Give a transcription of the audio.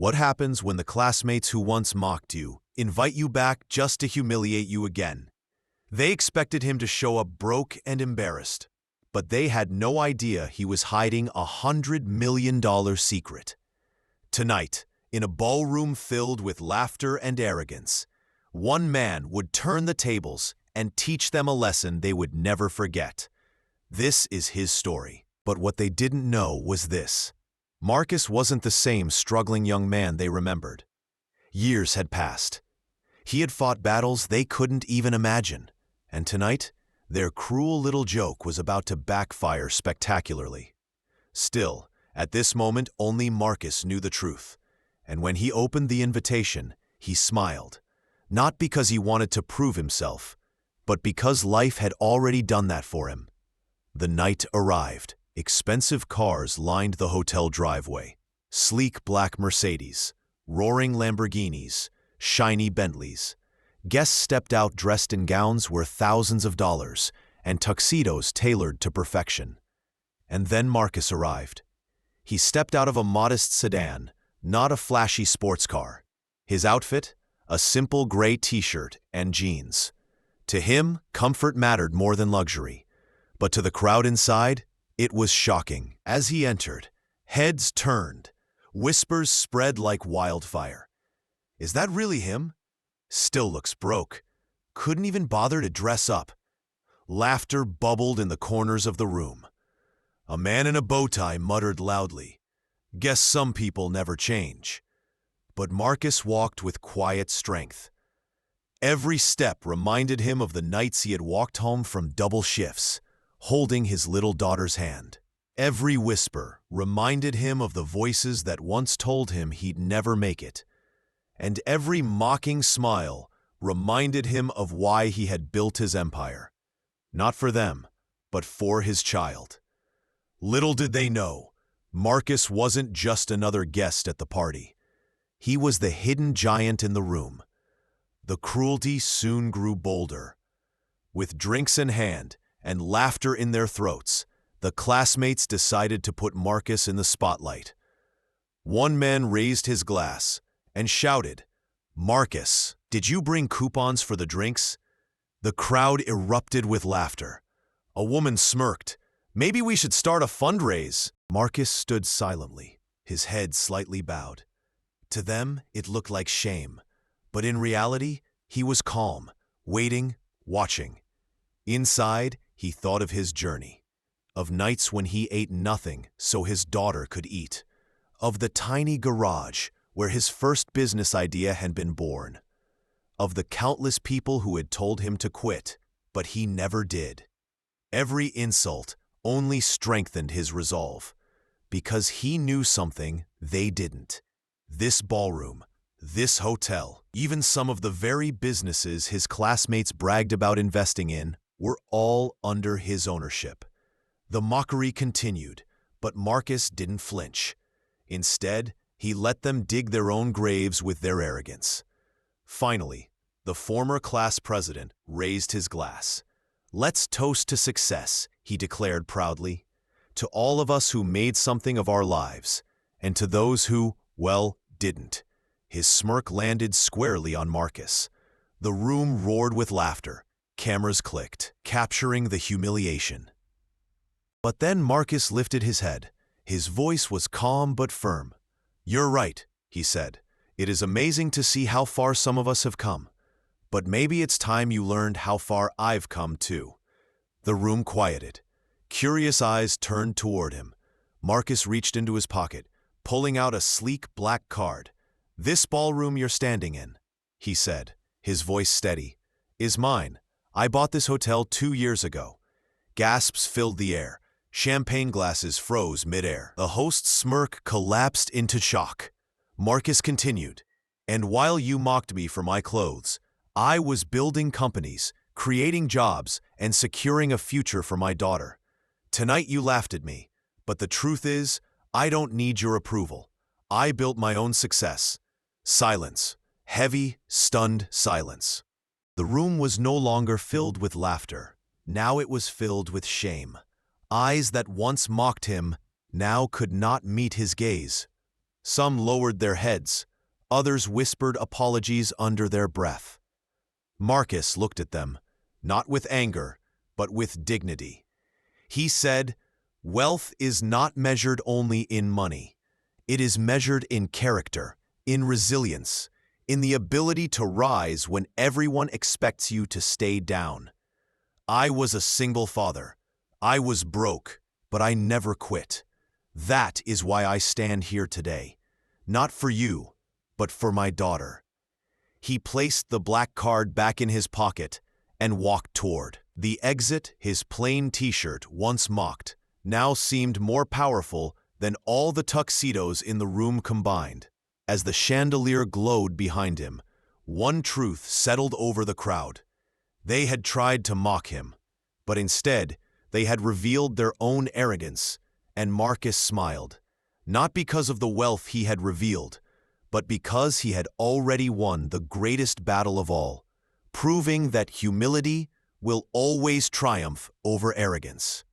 What happens when the classmates who once mocked you invite you back just to humiliate you again? They expected him to show up broke and embarrassed, but they had no idea he was hiding $100 million secret. Tonight, in a ballroom filled with laughter and arrogance, one man would turn the tables and teach them a lesson they would never forget. This is his story, but what they didn't know was this. Marcus wasn't the same struggling young man they remembered. Years had passed. He had fought battles they couldn't even imagine, and tonight, their cruel little joke was about to backfire spectacularly. Still, at this moment, only Marcus knew the truth, and when he opened the invitation, he smiled, not because he wanted to prove himself, but because life had already done that for him. The night arrived. Expensive cars lined the hotel driveway. Sleek black Mercedes, roaring Lamborghinis, shiny Bentleys. Guests stepped out dressed in gowns worth thousands of dollars and tuxedos tailored to perfection. And then Marcus arrived. He stepped out of a modest sedan, not a flashy sports car. His outfit? A simple gray t-shirt and jeans. To him, comfort mattered more than luxury. But to the crowd inside, it was shocking. As he entered, heads turned, whispers spread like wildfire. Is that really him? Still looks broke. Couldn't even bother to dress up. Laughter bubbled in the corners of the room. A man in a bow tie muttered loudly, "Guess some people never change." But Marcus walked with quiet strength. Every step reminded him of the nights he had walked home from double shifts, holding his little daughter's hand. Every whisper reminded him of the voices that once told him he'd never make it. And every mocking smile reminded him of why he had built his empire. Not for them, but for his child. Little did they know, Marcus wasn't just another guest at the party. He was the hidden giant in the room. The cruelty soon grew bolder. With drinks in hand and laughter in their throats, the classmates decided to put Marcus in the spotlight. One man raised his glass and shouted, "Marcus, did you bring coupons for the drinks?" The crowd erupted with laughter. A woman smirked, "Maybe we should start a fundraise." Marcus stood silently, his head slightly bowed. To them, it looked like shame, but in reality, he was calm, waiting, watching. Inside, he thought of his journey, of nights when he ate nothing so his daughter could eat, of the tiny garage where his first business idea had been born, of the countless people who had told him to quit, but he never did. Every insult only strengthened his resolve, because he knew something they didn't. This ballroom, this hotel, even some of the very businesses his classmates bragged about investing in, were all under his ownership. The mockery continued, but Marcus didn't flinch. Instead, he let them dig their own graves with their arrogance. Finally, the former class president raised his glass. "Let's toast to success," he declared proudly. "To all of us who made something of our lives, and to those who, well, didn't." His smirk landed squarely on Marcus. The room roared with laughter. Cameras clicked, capturing the humiliation. But then Marcus lifted his head. His voice was calm but firm. "You're right," he said. "It is amazing to see how far some of us have come. But maybe it's time you learned how far I've come too." The room quieted. Curious eyes turned toward him. Marcus reached into his pocket, pulling out a sleek black card. "This ballroom you're standing in," he said, his voice steady, "is mine. I bought this hotel 2 years ago." Gasps filled the air. Champagne glasses froze midair. The host's smirk collapsed into shock. Marcus continued, "And while you mocked me for my clothes, I was building companies, creating jobs, and securing a future for my daughter. Tonight you laughed at me, but the truth is, I don't need your approval. I built my own success." Silence. Heavy, stunned silence. The room was no longer filled with laughter. Now it was filled with shame. Eyes that once mocked him now could not meet his gaze. Some lowered their heads, others whispered apologies under their breath. Marcus looked at them, not with anger, but with dignity. He said, "Wealth is not measured only in money. It is measured in character, in resilience, in the ability to rise when everyone expects you to stay down. I was a single father. I was broke, but I never quit. That is why I stand here today. Not for you, but for my daughter." He placed the black card back in his pocket and walked toward the exit. His plain t-shirt, once mocked, now seemed more powerful than all the tuxedos in the room combined. As the chandelier glowed behind him, one truth settled over the crowd. They had tried to mock him, but instead they had revealed their own arrogance, and Marcus smiled, not because of the wealth he had revealed, but because he had already won the greatest battle of all, proving that humility will always triumph over arrogance.